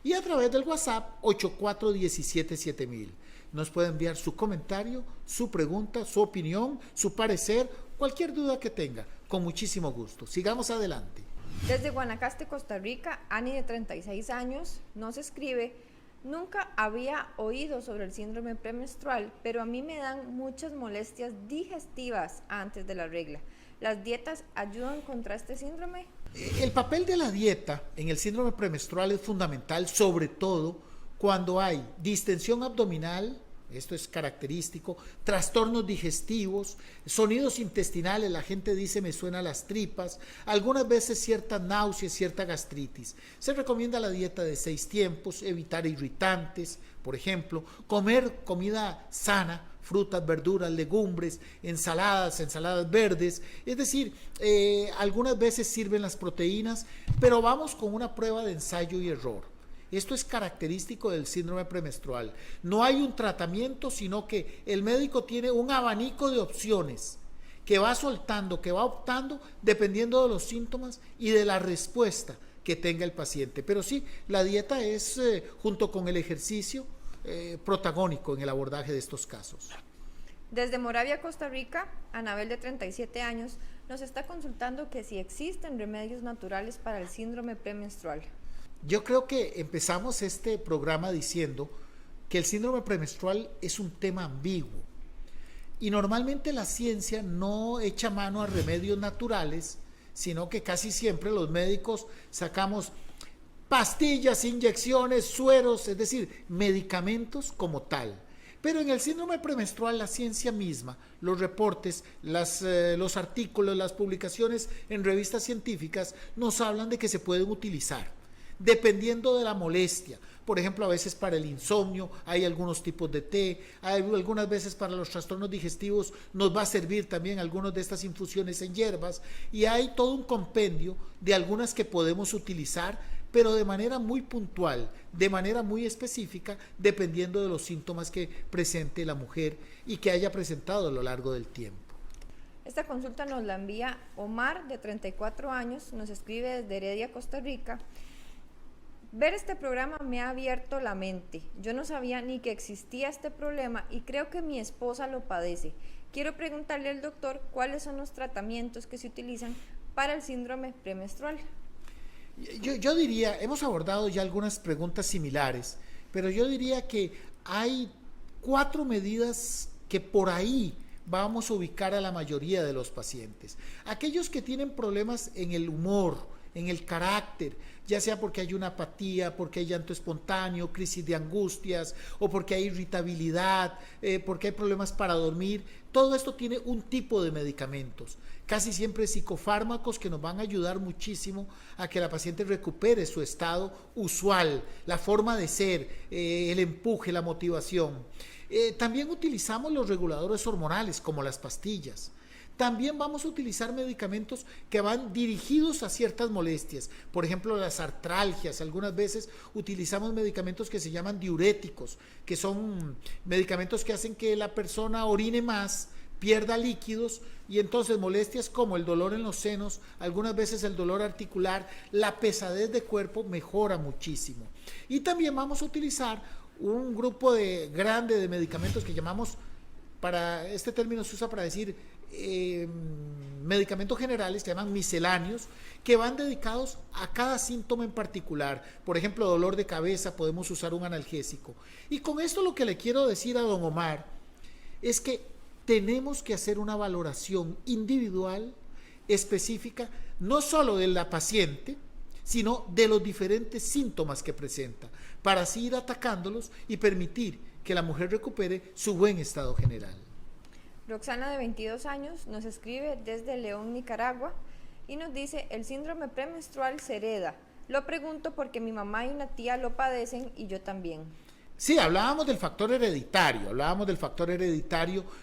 Y a través del WhatsApp 84177000. Nos puede enviar su comentario, su pregunta, su opinión, su parecer, cualquier duda que tenga. Con muchísimo gusto. Sigamos adelante. Desde Guanacaste, Costa Rica, Ani, de 36 años, nos escribe: nunca había oído sobre el síndrome premenstrual, pero a mí me dan muchas molestias digestivas antes de la regla. ¿Las dietas ayudan contra este síndrome? El papel de la dieta en el síndrome premenstrual es fundamental, sobre todo cuando hay distensión abdominal. Esto es característico, trastornos digestivos, sonidos intestinales, la gente dice me suena las tripas, algunas veces cierta náusea, cierta gastritis. Se recomienda la dieta de 6 tiempos, evitar irritantes, por ejemplo, comer comida sana, frutas, verduras, legumbres, ensaladas verdes, es decir, algunas veces sirven las proteínas, pero vamos con una prueba de ensayo y error. Esto es característico del síndrome premenstrual. No hay un tratamiento, sino que el médico tiene un abanico de opciones que va soltando, que va optando dependiendo de los síntomas y de la respuesta que tenga el paciente. Pero sí, la dieta es, junto con el ejercicio, protagónico en el abordaje de estos casos. Desde Moravia, Costa Rica, Anabel, de 37 años, nos está consultando que si existen remedios naturales para el síndrome premenstrual. Yo creo que empezamos este programa diciendo que el síndrome premenstrual es un tema ambiguo y normalmente la ciencia no echa mano a remedios naturales, sino que casi siempre los médicos sacamos pastillas, inyecciones, sueros, es decir, medicamentos como tal. Pero en el síndrome premenstrual la ciencia misma, los reportes, los artículos, las publicaciones en revistas científicas nos hablan de que se pueden utilizar dependiendo de la molestia. Por ejemplo, a veces para el insomnio hay algunos tipos de té, hay algunas veces para los trastornos digestivos nos va a servir también algunas de estas infusiones en hierbas, y hay todo un compendio de algunas que podemos utilizar, pero de manera muy puntual, de manera muy específica, dependiendo de los síntomas que presente la mujer y que haya presentado a lo largo del tiempo. Esta consulta nos la envía Omar, de 34 años, nos escribe desde Heredia, Costa Rica. Ver este programa me ha abierto la mente. Yo no sabía ni que existía este problema y creo que mi esposa lo padece. Quiero preguntarle al doctor cuáles son los tratamientos que se utilizan para el síndrome premenstrual. Yo diría, hemos abordado ya algunas preguntas similares, pero yo diría que hay 4 medidas que por ahí vamos a ubicar a la mayoría de los pacientes. Aquellos que tienen problemas en el humor, en el carácter, ya sea porque hay una apatía, porque hay llanto espontáneo, crisis de angustias, o porque hay irritabilidad, porque hay problemas para dormir. Todo esto tiene un tipo de medicamentos, casi siempre psicofármacos que nos van a ayudar muchísimo a que la paciente recupere su estado usual, la forma de ser, el empuje, la motivación. También utilizamos los reguladores hormonales como las pastillas. También vamos a utilizar medicamentos que van dirigidos a ciertas molestias, por ejemplo las artralgias. Algunas veces utilizamos medicamentos que se llaman diuréticos, que son medicamentos que hacen que la persona orine más, pierda líquidos, y entonces molestias como el dolor en los senos, algunas veces el dolor articular, la pesadez de cuerpo mejora muchísimo. Y también vamos a utilizar un grupo grande de medicamentos que llamamos, para este término se usa para decir medicamentos generales, que llaman misceláneos, que van dedicados a cada síntoma en particular. Por ejemplo, dolor de cabeza, podemos usar un analgésico. Y con esto lo que le quiero decir a don Omar es que tenemos que hacer una valoración individual, específica, no solo de la paciente, sino de los diferentes síntomas que presenta, para así ir atacándolos y permitir que la mujer recupere su buen estado general. Roxana, de 22 años, nos escribe desde León, Nicaragua, y nos dice: el síndrome premenstrual se hereda. Lo pregunto porque mi mamá y una tía lo padecen y yo también. Sí, hablábamos del factor hereditario,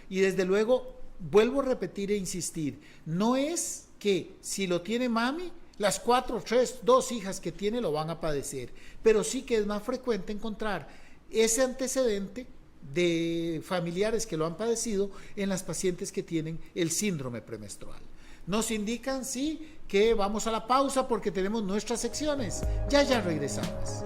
y desde luego, vuelvo a repetir e insistir, no es que si lo tiene mami, las 4, 3, 2 hijas que tiene lo van a padecer, pero sí que es más frecuente encontrar ese antecedente de familiares que lo han padecido en las pacientes que tienen el síndrome premenstrual. Nos indican, sí, que vamos a la pausa porque tenemos nuestras secciones. Ya regresamos.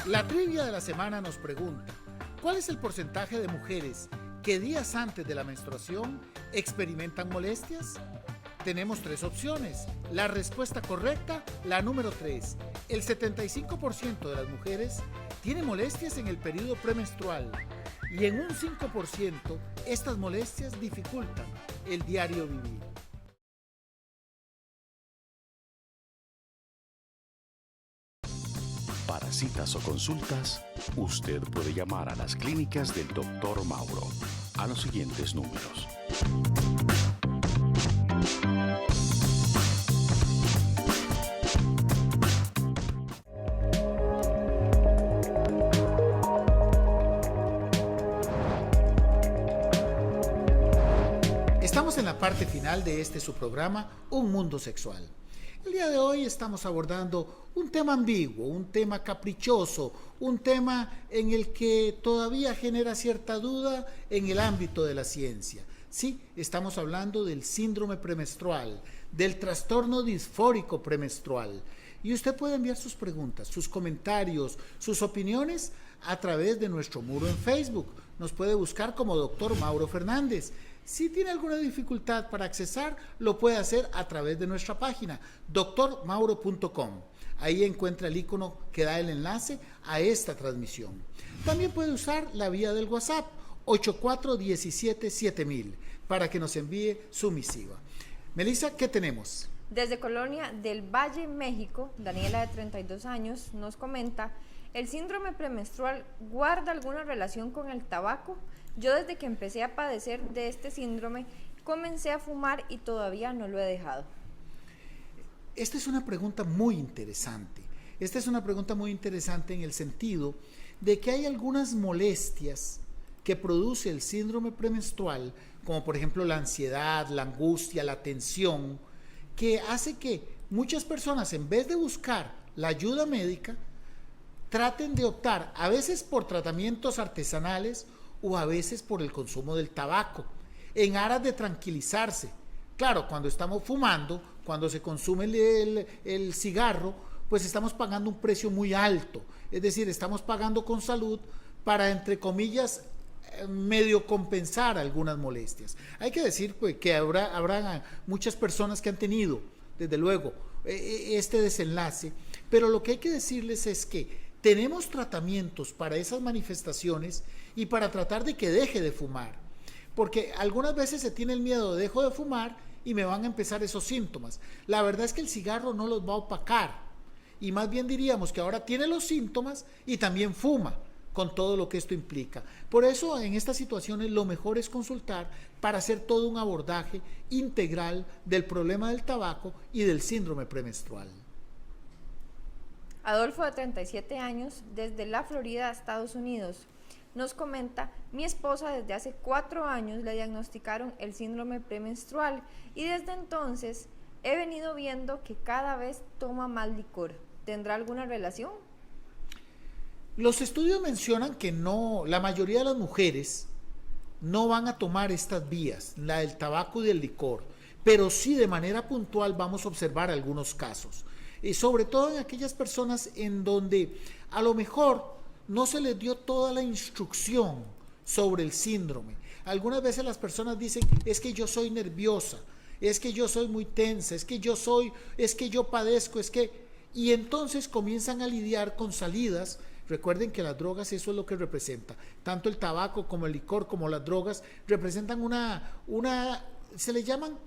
La trivia de la semana nos pregunta: ¿cuál es el porcentaje de mujeres que días antes de la menstruación experimentan molestias? Tenemos 3 opciones. La respuesta correcta, la número 3. El 75% de las mujeres tiene molestias en el periodo premenstrual y en un 5% estas molestias dificultan el diario vivir. Para citas o consultas, usted puede llamar a las clínicas del Dr. Mauro a los siguientes números. Estamos en la parte final de su programa, Un Mundo Sexual. El día de hoy estamos abordando un tema ambiguo, un tema caprichoso, un tema en el que todavía genera cierta duda en el ámbito de la ciencia. Sí, estamos hablando del síndrome premenstrual, del trastorno disfórico premenstrual. Y usted puede enviar sus preguntas, sus comentarios, sus opiniones a través de nuestro muro en Facebook. Nos puede buscar como Dr. Mauro Fernández. Si tiene alguna dificultad para accesar, lo puede hacer a través de nuestra página, drmauro.com. Ahí encuentra el icono que da el enlace a esta transmisión. También puede usar la vía del WhatsApp, 84177000, para que nos envíe su misiva. Melissa, ¿qué tenemos? Desde Colonia del Valle, México, Daniela, de 32 años, nos comenta: ¿el síndrome premenstrual guarda alguna relación con el tabaco? Yo desde que empecé a padecer de este síndrome, comencé a fumar y todavía no lo he dejado. Esta es una pregunta muy interesante. En el sentido de que hay algunas molestias que produce el síndrome premenstrual, como por ejemplo la ansiedad, la angustia, la tensión, que hace que muchas personas, en vez de buscar la ayuda médica, traten de optar a veces por tratamientos artesanales o a veces por el consumo del tabaco, en aras de tranquilizarse. Claro, cuando estamos fumando, cuando se consume el cigarro, pues estamos pagando un precio muy alto. Es decir, estamos pagando con salud para, entre comillas, medio compensar algunas molestias. Hay que decir pues, que habrá muchas personas que han tenido, desde luego, este desenlace, pero lo que hay que decirles es que tenemos tratamientos para esas manifestaciones y para tratar de que deje de fumar, porque algunas veces se tiene el miedo de dejo de fumar y me van a empezar esos síntomas. La verdad es que el cigarro no los va a opacar y más bien diríamos que ahora tiene los síntomas y también fuma, con todo lo que esto implica. Por eso en estas situaciones lo mejor es consultar para hacer todo un abordaje integral del problema del tabaco y del síndrome premenstrual. Adolfo, de 37 años, desde la Florida, Estados Unidos, nos comenta: mi esposa desde hace 4 años le diagnosticaron el síndrome premenstrual y desde entonces he venido viendo que cada vez toma más licor. ¿Tendrá alguna relación? Los estudios mencionan que no, la mayoría de las mujeres no van a tomar estas vías, la del tabaco y del licor, pero sí de manera puntual vamos a observar algunos casos, sobre todo en aquellas personas en donde a lo mejor no se les dio toda la instrucción sobre el síndrome. Algunas veces las personas dicen, es que yo soy nerviosa, es que yo soy muy tensa, es que yo padezco, y entonces comienzan a lidiar con salidas. Recuerden que las drogas, eso es lo que representa, tanto el tabaco como el licor como las drogas representan se le llaman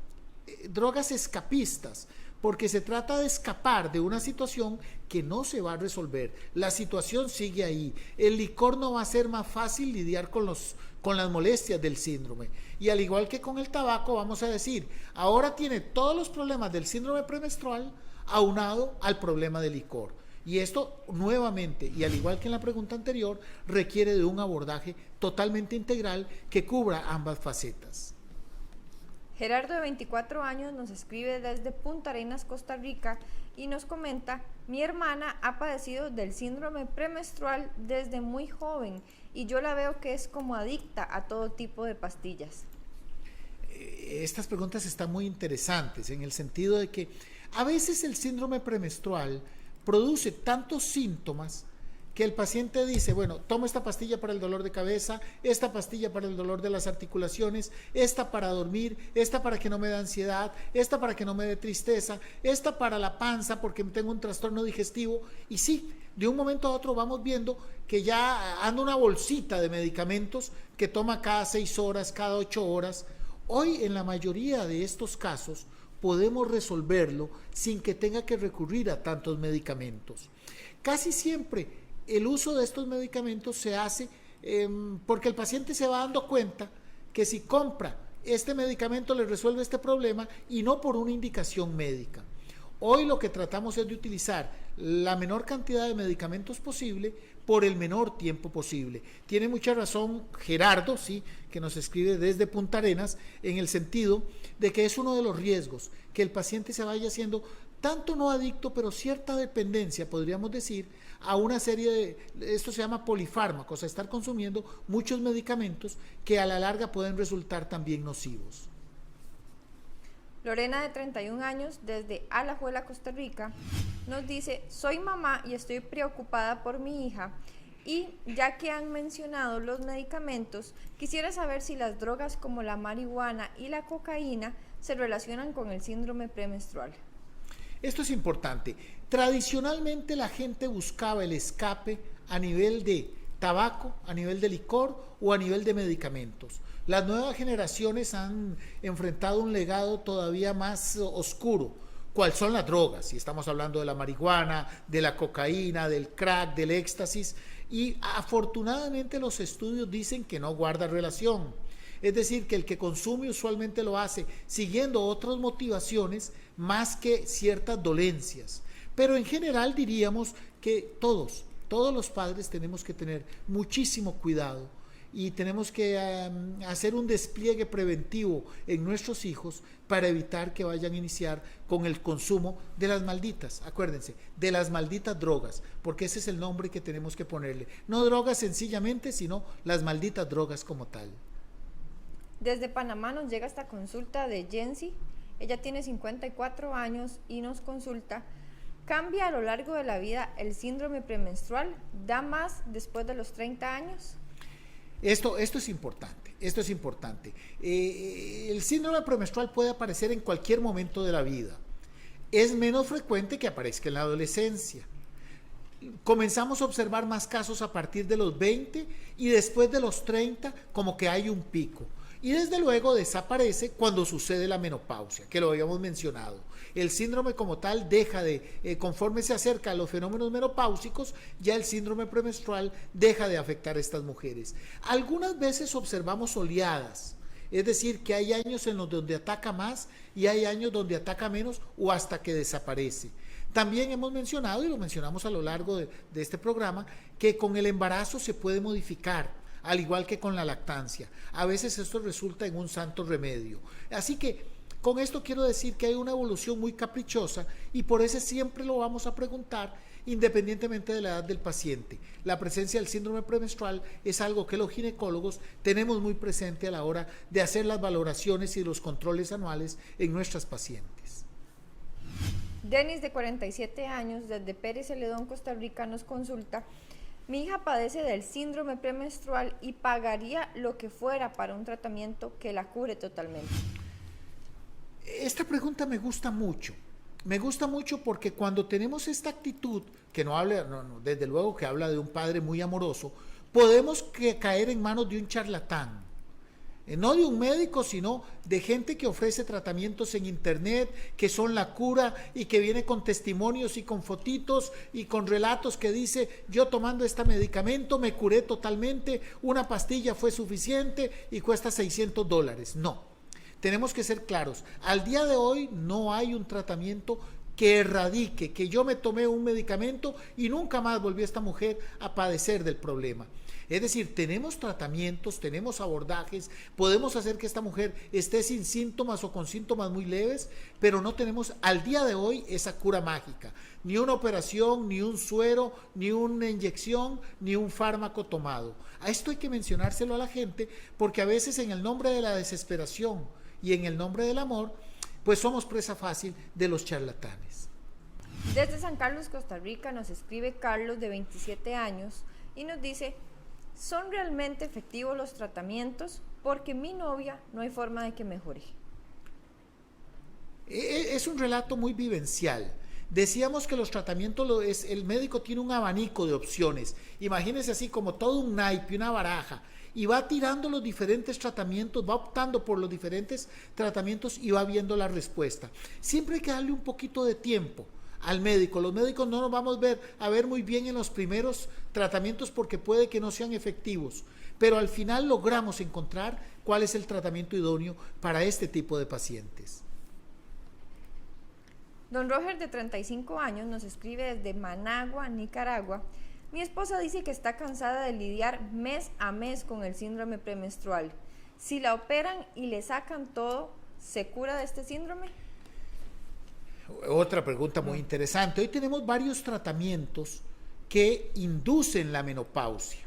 drogas escapistas, porque se trata de escapar de una situación que no se va a resolver. La situación sigue ahí. El licor no va a ser más fácil lidiar con las molestias del síndrome. Y al igual que con el tabaco, vamos a decir, ahora tiene todos los problemas del síndrome premenstrual aunado al problema del licor. Y esto nuevamente, y al igual que en la pregunta anterior, requiere de un abordaje totalmente integral que cubra ambas facetas. Gerardo, de 24 años, nos escribe desde Punta Arenas, Costa Rica, y nos comenta: mi hermana ha padecido del síndrome premenstrual desde muy joven y yo la veo que es como adicta a todo tipo de pastillas. Estas preguntas están muy interesantes en el sentido de que a veces el síndrome premenstrual produce tantos síntomas que el paciente dice, bueno, tomo esta pastilla para el dolor de cabeza, esta pastilla para el dolor de las articulaciones, esta para dormir, esta para que no me dé ansiedad, esta para que no me dé tristeza, esta para la panza porque tengo un trastorno digestivo. Y sí, de un momento a otro vamos viendo que ya anda una bolsita de medicamentos que toma cada 6 horas, cada 8 horas. Hoy en la mayoría de estos casos podemos resolverlo sin que tenga que recurrir a tantos medicamentos. Casi siempre el uso de estos medicamentos se hace porque el paciente se va dando cuenta que si compra este medicamento le resuelve este problema y no por una indicación médica. Hoy lo que tratamos es de utilizar la menor cantidad de medicamentos posible por el menor tiempo posible. Tiene mucha razón Gerardo, sí, que nos escribe desde Punta Arenas, en el sentido de que es uno de los riesgos, que el paciente se vaya haciendo tanto no adicto, pero cierta dependencia, podríamos decir, a una serie de, esto se llama polifármacos, a estar consumiendo muchos medicamentos que a la larga pueden resultar también nocivos. Lorena, de 31 años, desde Alajuela, Costa Rica, nos dice: soy mamá y estoy preocupada por mi hija, y ya que han mencionado los medicamentos, quisiera saber si las drogas como la marihuana y la cocaína se relacionan con el síndrome premenstrual. Esto es importante. Tradicionalmente la gente buscaba el escape a nivel de tabaco, a nivel de licor o a nivel de medicamentos. Las nuevas generaciones han enfrentado un legado todavía más oscuro. ¿Cuáles son las drogas? Si estamos hablando de la marihuana, de la cocaína, del crack, del éxtasis, y afortunadamente los estudios dicen que no guarda relación. Es decir, que el que consume usualmente lo hace siguiendo otras motivaciones más que ciertas dolencias. Pero en general diríamos que todos los padres tenemos que tener muchísimo cuidado y tenemos que hacer un despliegue preventivo en nuestros hijos para evitar que vayan a iniciar con el consumo de las malditas, acuérdense, de las malditas drogas, porque ese es el nombre que tenemos que ponerle. No drogas sencillamente, sino las malditas drogas como tal. Desde Panamá nos llega esta consulta de Jensi. Ella tiene 54 años y nos consulta: ¿cambia a lo largo de la vida el síndrome premenstrual? ¿Da más después de los 30 años? Esto es importante, el síndrome premenstrual puede aparecer en cualquier momento de la vida. Es menos frecuente que aparezca en la adolescencia. Comenzamos a observar más casos a partir de los 20 y después de los 30 como que hay un pico. Y desde luego desaparece cuando sucede la menopausia, que lo habíamos mencionado. El síndrome como tal deja de, conforme se acerca a los fenómenos menopáusicos, ya el síndrome premenstrual deja de afectar a estas mujeres. Algunas veces observamos oleadas, es decir, que hay años en los donde ataca más y hay años donde ataca menos o hasta que desaparece. También hemos mencionado, y lo mencionamos a lo largo de este programa, que con el embarazo se puede modificar, al igual que con la lactancia. A veces esto resulta en un santo remedio. Así que con esto quiero decir que hay una evolución muy caprichosa y por eso siempre lo vamos a preguntar independientemente de la edad del paciente. La presencia del síndrome premenstrual es algo que los ginecólogos tenemos muy presente a la hora de hacer las valoraciones y los controles anuales en nuestras pacientes. Denis, de 47 años, desde Pérez Celedón, Costa Rica, nos consulta: mi hija padece del síndrome premenstrual y pagaría lo que fuera para un tratamiento que la cubre totalmente. Esta pregunta me gusta mucho porque cuando tenemos esta actitud, que no habla, desde luego que habla de un padre muy amoroso, podemos caer en manos de un charlatán. No de un médico, sino de gente que ofrece tratamientos en internet, que son la cura y que viene con testimonios y con fotitos y con relatos que dice: yo tomando este medicamento me curé totalmente, una pastilla fue suficiente y cuesta $600. No, tenemos que ser claros. Al día de hoy no hay un tratamiento que erradique, que yo me tomé un medicamento y nunca más volví a esta mujer a padecer del problema. Es decir, tenemos tratamientos, tenemos abordajes, podemos hacer que esta mujer esté sin síntomas o con síntomas muy leves, pero no tenemos al día de hoy esa cura mágica. Ni una operación, ni un suero, ni una inyección, ni un fármaco tomado. A esto hay que mencionárselo a la gente, porque a veces en el nombre de la desesperación y en el nombre del amor, pues somos presa fácil de los charlatanes. Desde San Carlos, Costa Rica, nos escribe Carlos, de 27 años, y nos dice: ¿son realmente efectivos los tratamientos? Porque mi novia no hay forma de que mejore. Es un relato muy vivencial. Decíamos que los tratamientos, el médico tiene un abanico de opciones. Imagínense así como todo un naipe, una baraja, y va tirando los diferentes tratamientos, va optando por los diferentes tratamientos y va viendo la respuesta. Siempre hay que darle un poquito de tiempo al médico. Los médicos no nos vamos a ver muy bien en los primeros tratamientos porque puede que no sean efectivos, pero al final logramos encontrar cuál es el tratamiento idóneo para este tipo de pacientes. Don Roger, de 35 años, nos escribe desde Managua, Nicaragua. Mi esposa dice que está cansada de lidiar mes a mes con el síndrome premenstrual. Si la operan y le sacan todo, ¿se cura de este síndrome? Otra pregunta muy interesante. Hoy tenemos varios tratamientos que inducen la menopausia.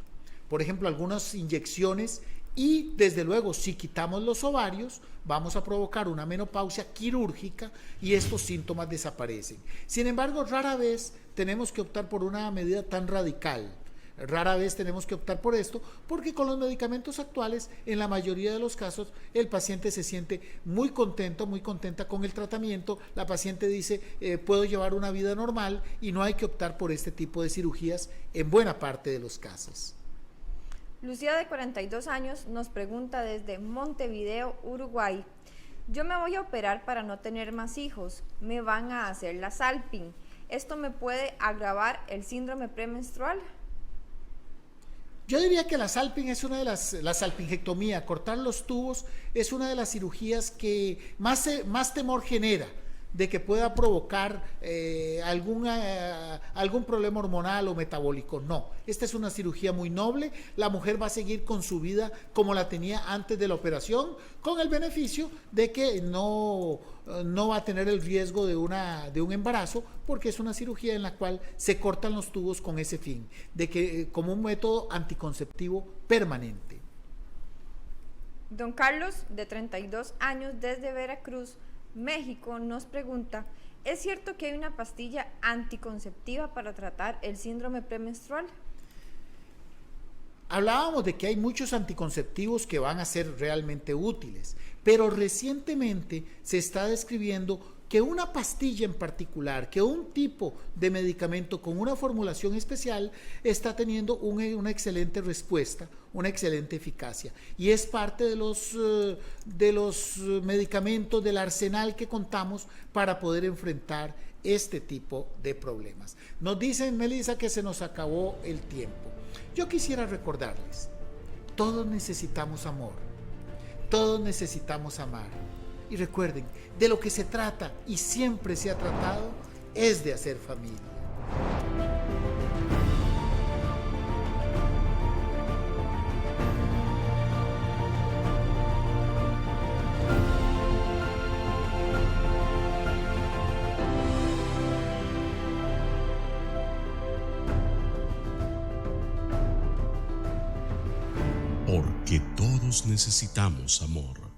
Por ejemplo, algunas inyecciones y desde luego si quitamos los ovarios vamos a provocar una menopausia quirúrgica y estos síntomas desaparecen. Sin embargo, rara vez tenemos que optar por una medida tan radical. Rara vez tenemos que optar por esto porque con los medicamentos actuales, en la mayoría de los casos, el paciente se siente muy contento, muy contenta con el tratamiento. La paciente dice, puedo llevar una vida normal y no hay que optar por este tipo de cirugías en buena parte de los casos. Lucía, de 42 años, nos pregunta desde Montevideo, Uruguay. Yo me voy a operar para no tener más hijos. Me van a hacer la salping. ¿Esto me puede agravar el síndrome premenstrual? Yo diría que la salping es una de la salpingectomía, cortar los tubos es una de las cirugías que más temor genera, de que pueda provocar algún problema hormonal o metabólico. No, esta es una cirugía muy noble. La mujer va a seguir con su vida como la tenía antes de la operación, con el beneficio de que no va a tener el riesgo de un embarazo, porque es una cirugía en la cual se cortan los tubos con ese fin, de que como un método anticonceptivo permanente. Don Carlos, de 32 años, desde Veracruz, México, nos pregunta: ¿es cierto que hay una pastilla anticonceptiva para tratar el síndrome premenstrual? Hablábamos de que hay muchos anticonceptivos que van a ser realmente útiles, pero recientemente se está describiendo que una pastilla en particular, que un tipo de medicamento con una formulación especial está teniendo una excelente respuesta, una excelente eficacia, y es parte de los medicamentos del arsenal que contamos para poder enfrentar este tipo de problemas. Nos dicen, Melissa, que se nos acabó el tiempo. Yo quisiera recordarles, todos necesitamos amor, todos necesitamos amar. Y recuerden, de lo que se trata y siempre se ha tratado es de hacer familia. Porque todos necesitamos amor.